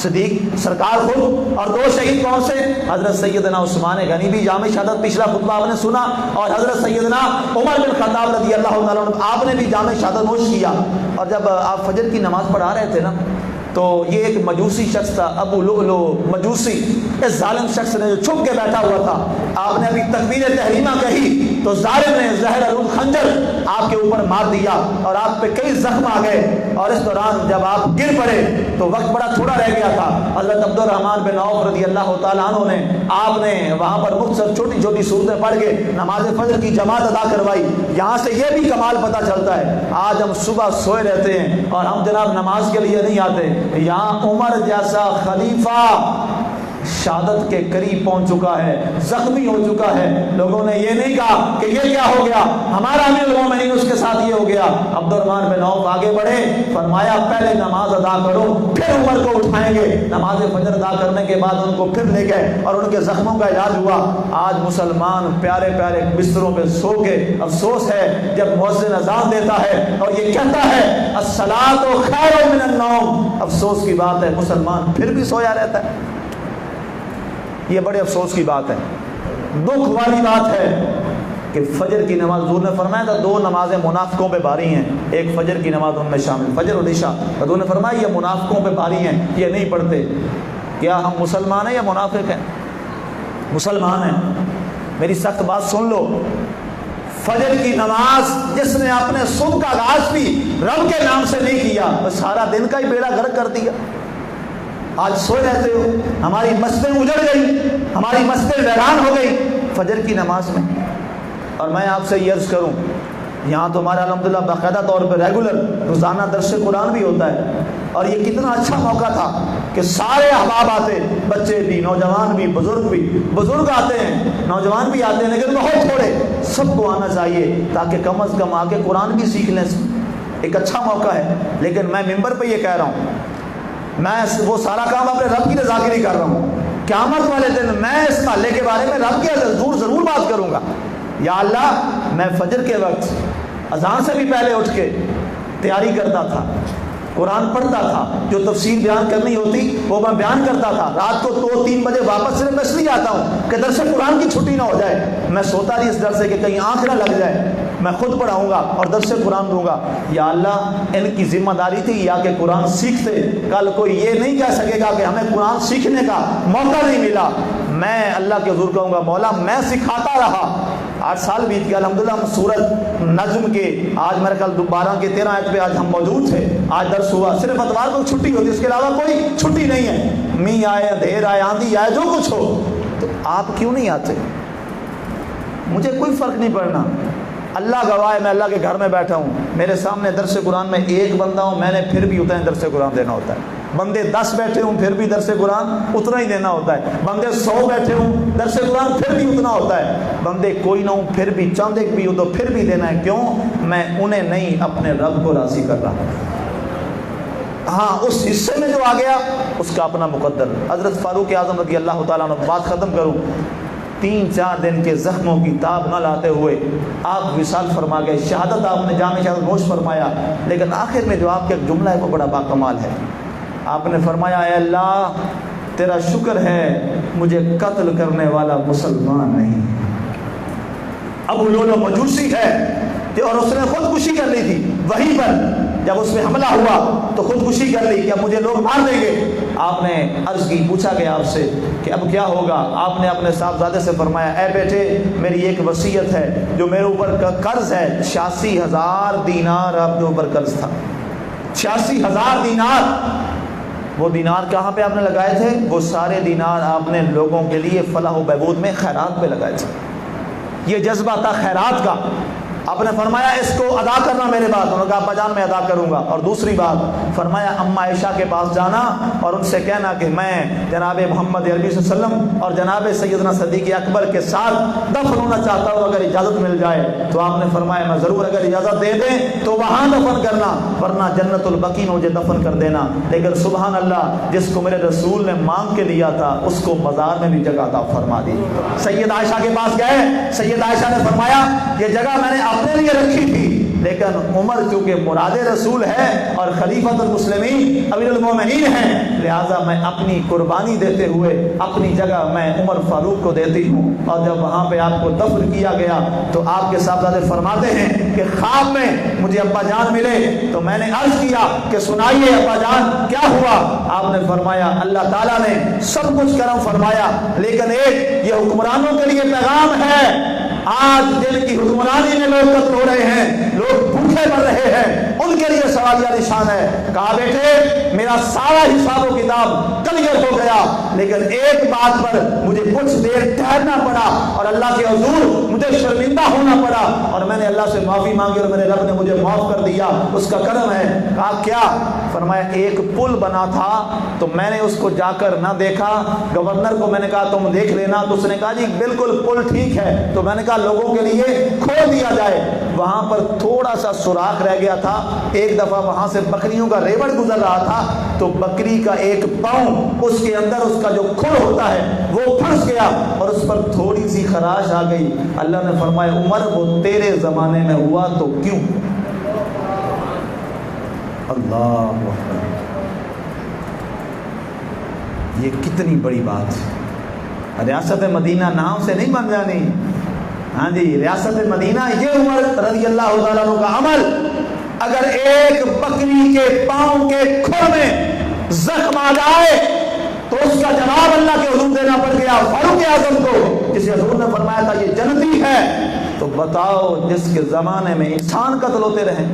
صدیق سرکار خود، اور 2 شہید کون سے؟ حضرت سیدنا عثمان غنی بھی جامع شہادت، پچھلا خطبہ آپ نے سنا، اور حضرت سیدنا عمر بن خطاب رضی اللہ تعالیٰ عنہ آپ نے بھی جامع شہادت نوش کیا۔ اور جب آپ فجر کی نماز پڑھا رہے تھے نا تو یہ ایک مجوسی شخص تھا، ابو لؤلؤ مجوسی، اس ظالم شخص نے جو چھپ کے بیٹھا ہوا تھا، آپ نے ابھی تکبیر تحریمہ کہی تو ظالم نے زہر آلود خنجر آپ کے اوپر مار دیا، اور آپ پہ کئی زخم آ گئے، اور اس دوران جب آپ گر پڑے تو وقت بڑا تھوڑا رہ گیا تھا۔ حضرت عبد الرحمن بن عوف رضی اللہ تعالیٰ عنہ نے آپ نے وہاں پر مختصر چھوٹی چھوٹی صورتیں پڑھ کے نماز فجر کی جماعت ادا کروائی۔ یہاں سے یہ بھی کمال پتہ چلتا ہے، آج ہم صبح سوئے رہتے ہیں اور ہم جناب نماز کے لیے نہیں آتے، یہاں عمر جیسا خلیفہ شہادت کے قریب پہنچ چکا ہے، زخمی ہو چکا ہے، لوگوں نے یہ نہیں کہا کہ یہ کیا ہو گیا، ہمارا امیر المومنین اس کے ساتھ یہ ہو گیا۔ عبد الرحمن بن عوف آگے بڑھے، فرمایا پہلے نماز ادا کرو پھر عمر کو اٹھائیں گے۔ نماز فجر ادا کرنے کے بعد ان کو پھر لے گئے اور ان کے زخموں کا علاج ہوا۔ آج مسلمان پیارے پیارے بستروں پہ سو کے، افسوس ہے جب مؤذن اذان دیتا ہے اور یہ کہتا ہے الصلاۃ خیر من النوم، افسوس کی بات ہے مسلمان پھر بھی سویا رہتا ہے۔ یہ بڑے افسوس کی بات ہے، دکھ والی بات ہے کہ فجر کی نماز، حضور نے فرمایا تھا 2 نمازیں منافقوں پہ بھاری ہیں، ایک فجر کی نماز ان میں شامل، فجر اور عشاء، حضور نے فرمایا یہ منافقوں پہ بھاری ہیں، یہ نہیں پڑھتے۔ کیا ہم مسلمان ہیں یا منافق ہیں؟ مسلمان ہیں۔ میری سخت بات سن لو، فجر کی نماز جس نے اپنے صبح کا آغاز بھی رب کے نام سے نہیں کیا، بس سارا دن کا ہی بیڑا غرق کر دیا۔ آج سوئے رہتے ہو، ہماری مسجدیں اجڑ گئی، ہماری مسجدیں ویران ہو گئی فجر کی نماز میں۔ اور میں آپ سے یہ عرض کروں، یہاں تو ہمارا الحمدللہ باقاعدہ طور پہ ریگولر روزانہ درس قرآن بھی ہوتا ہے، اور یہ کتنا اچھا موقع تھا کہ سارے احباب آتے، بچے بھی، نوجوان بھی، بزرگ آتے ہیں، نوجوان بھی آتے ہیں، لیکن بہت تھوڑے، سب کو آنا چاہیے تاکہ کم از کم آ کے قرآن بھی سیکھ لیں۔ ایک اچھا موقع ہے، لیکن میں ممبر پہ یہ کہہ رہا ہوں، میں وہ سارا کام اپنے رب کی رضا کے لیے کر رہا ہوں۔ قیامت والے دن میں اس محلے کے بارے میں رب کے ضرور بات کروں گا، یا اللہ میں فجر کے وقت اذان سے بھی پہلے اٹھ کے تیاری کرتا تھا، قرآن پڑھتا تھا، جو تفسیر بیان کرنی ہوتی وہ میں بیان کرتا تھا، رات کو 2-3 بجے واپس صرف میں اس لیے آتا ہوں کہ درس قرآن کی چھٹی نہ ہو جائے، میں سوتا نہیں اس ڈر سے کہ کہیں آنکھ نہ لگ جائے، میں خود پڑھاؤں گا اور درس قرآن دوں گا۔ یا اللہ ان کی ذمہ داری تھی یا کہ قرآن سیکھتے، کل کوئی یہ نہیں کہہ سکے گا کہ ہمیں قرآن سیکھنے کا موقع نہیں ملا۔ میں اللہ کے حضور کہوں گا مولا میں سکھاتا رہا، 8 سال بیت گیا، الحمدللہ ہم سورۃ نجم کے آج میرے خیال 12 کے 13 آیت پہ آج ہم موجود تھے، آج درس ہوا، صرف اتوار کو چھٹی ہوتی ہے، اس کے علاوہ کوئی چھٹی نہیں ہے، می آئے اندھیر آئے آندھی آئے جو کچھ ہو، تو آپ کیوں نہیں آتے؟ مجھے کوئی فرق نہیں پڑنا، اللہ گواہ ہے میں اللہ کے گھر میں بیٹھا ہوں، میرے سامنے درس قرآن میں ایک بندہ ہوں، میں نے پھر بھی اتنا ہی درس قرآن دینا ہوتا ہے، بندے 10 بیٹھے ہوں پھر بھی درس قرآن اتنا ہی دینا ہوتا ہے، بندے 100 بیٹھے ہوں درس قرآن پھر بھی اتنا ہوتا ہے، بندے کوئی نہ ہوں پھر بھی چاند ایک بھی ہو تو پھر بھی دینا ہے۔ کیوں؟ میں انہیں نہیں اپنے رب کو راضی کر رہا، ہاں اس حصے میں جو آ گیا اس کا اپنا مقدر۔ حضرت فاروق اعظم رضی اللہ تعالیٰ عنہ، بات ختم کروں، 3-4 دن کے زخموں کی تاب نہ لاتے ہوئے آپ وصال فرما گئے، شہادت آپ نے جامع شہادت نوش فرمایا، لیکن آخر میں جو آپ کا ایک جملہ ہے وہ بڑا باکمال ہے، آپ نے فرمایا اے اللہ تیرا شکر ہے مجھے قتل کرنے والا مسلمان نہیں، ابو لولو مجوسی ہے اور اس نے خودکشی کر لی تھی، وہیں پر جب اس پہ حملہ ہوا تو خودکشی کر لی کہ اب مجھے لوگ مار دیں گے۔ آپ نے عرض کی، پوچھا گیا آپ سے کہ اب کیا ہوگا؟ آپ نے اپنے صاحبزادے سے فرمایا اے بیٹے میری ایک وصیت ہے، جو میرے اوپر قرض ہے 86,000 دینار آپ کے اوپر قرض تھا، 86,000 دینار، وہ دینار کہاں پہ آپ نے لگائے تھے؟ وہ سارے دینار آپ نے لوگوں کے لیے فلاح و بہبود میں خیرات پہ لگائے تھے، یہ جذبہ تھا خیرات کا۔ آپ نے فرمایا اس کو ادا کرنا میرے بات، انہوں نے کہا ابا جان میں ادا کروں گا۔ اور دوسری بات فرمایا اما عائشہ کے پاس جانا اور ان سے کہنا کہ میں جناب محمد عربی صلی اللہ علیہ وسلم اور جناب سیدنا صدیق اکبر کے ساتھ دفن ہونا چاہتا ہوں، اگر اجازت مل جائے تو آپ نے فرمایا میں ضرور، اگر اجازت دے دیں تو وہاں دفن کرنا، ورنہ جنت البقیع میں مجھے دفن کر دینا۔ لیکن سبحان اللہ، جس کو میرے رسول نے مانگ کے لیا تھا اس کو مزار میں بھی جگہ عطا فرما دی۔ سید عائشہ کے پاس گئے، سید عائشہ نے فرمایا یہ جگہ میں نے اپنے لیے رکھی تھی، لیکن عمر چونکہ مراد رسول ہے اور خلیفۃ المسلمین امیر المومنین ہیں، لہذا میں اپنی قربانی دیتے ہوئے اپنی جگہ میں عمر فاروق کو دیتی ہوں۔ اور جب وہاں پہ آپ کو دفن کیا گیا تو آپ کے صاحبزادے فرماتے ہیں کہ خواب میں مجھے ابا جان ملے تو میں نے عرض کیا کہ سنائیے ابا جان کیا ہوا؟ آپ نے فرمایا اللہ تعالیٰ نے سب کچھ کرم فرمایا، لیکن ایک یہ حکمرانوں کے لیے پیغام ہے، آج جن کی حکمرانی میں لوگ قتل ہو رہے ہیں، لوگ بھوکے مر رہے ہیں، ان کے لیے سوالیہ نشان ہے۔ کہا بیٹے میرا سارا حساب و کتاب کلیئر ہو گیا، لیکن ایک بات پر مجھے کچھ دیر ٹھہرنا پڑا اور اللہ کے حضور مجھے شرمندہ ہونا پڑا، اور میں نے اللہ سے معافی مانگی اور میرے رب نے مجھے معاف کر دیا، اس کا کرم ہے۔ کہا کیا؟ فرمایا ایک پل بنا تھا تو میں نے اس کو جا کر نہ دیکھا، گورنر کو میں نے کہا تم دیکھ لینا، تو اس نے کہا جی بالکل پل ٹھیک ہے، تو میں نے کہا لوگوں کے لیے کھول دیا جائے۔ وہاں پر تھوڑا سا سوراخ رہ گیا تھا، ایک دفعہ وہاں سے بکریوں کا ریوڑ گزر رہا تھا تو بکری کا ایک پاؤں اس کے اندر اس کا جو کھل ہوتا ہے وہ پھنس گیا اور اس پر تھوڑی سی خراش آ گئی۔ اللہ نے فرمایا عمر وہ تیرے زمانے میں ہوا تو کیوں؟ اللہ اکبر، یہ کتنی بڑی بات ہے۔ ریاست مدینہ نام سے نہیں بن جانی، ہاں جی ریاست مدینہ یہ عمر رضی اللہ تعالیٰ عنہ کا عمل۔ اگر ایک بکری کے پاؤں کے کھر میں زخم آ جائے تو اس کا جواب اللہ کے حضور دینا پڑ گیا فاروق اعظم کو، جسے حضور نے فرمایا تھا یہ جنتی ہے۔ تو بتاؤ جس کے زمانے میں انسان قتل ہوتے رہیں،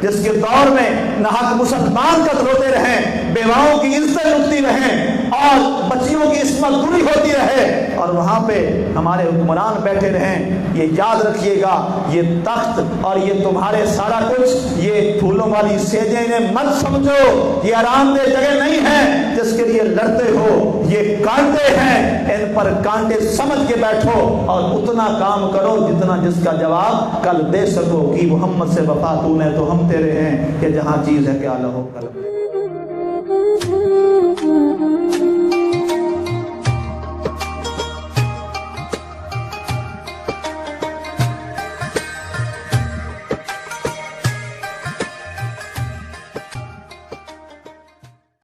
جس کے دور میں ناحق مسلمان قتل ہوتے رہیں، بیواؤں کی عزت لٹتی رہیں اور بچیوں کی عصمت دوری ہوتی رہے، اور وہاں پہ ہمارے حکمران بیٹھے رہیں، یہ یاد رکھیے گا یہ تخت اور یہ تمہارے سارا کچھ یہ پھولوں والی سیجیں انہیں مت سمجھو، یہ آرام دہ جگہ نہیں ہے جس کے لیے لڑتے ہو، یہ کانٹے ہیں، ان پر کانٹے سمجھ کے بیٹھو اور اتنا کام کرو جتنا جس کا جواب کل دے سکو کہ محمد سے وفا تو نے تو ہم تیرے ہیں کہ جہاں چیز ہے کہ اعلیٰ ہو کل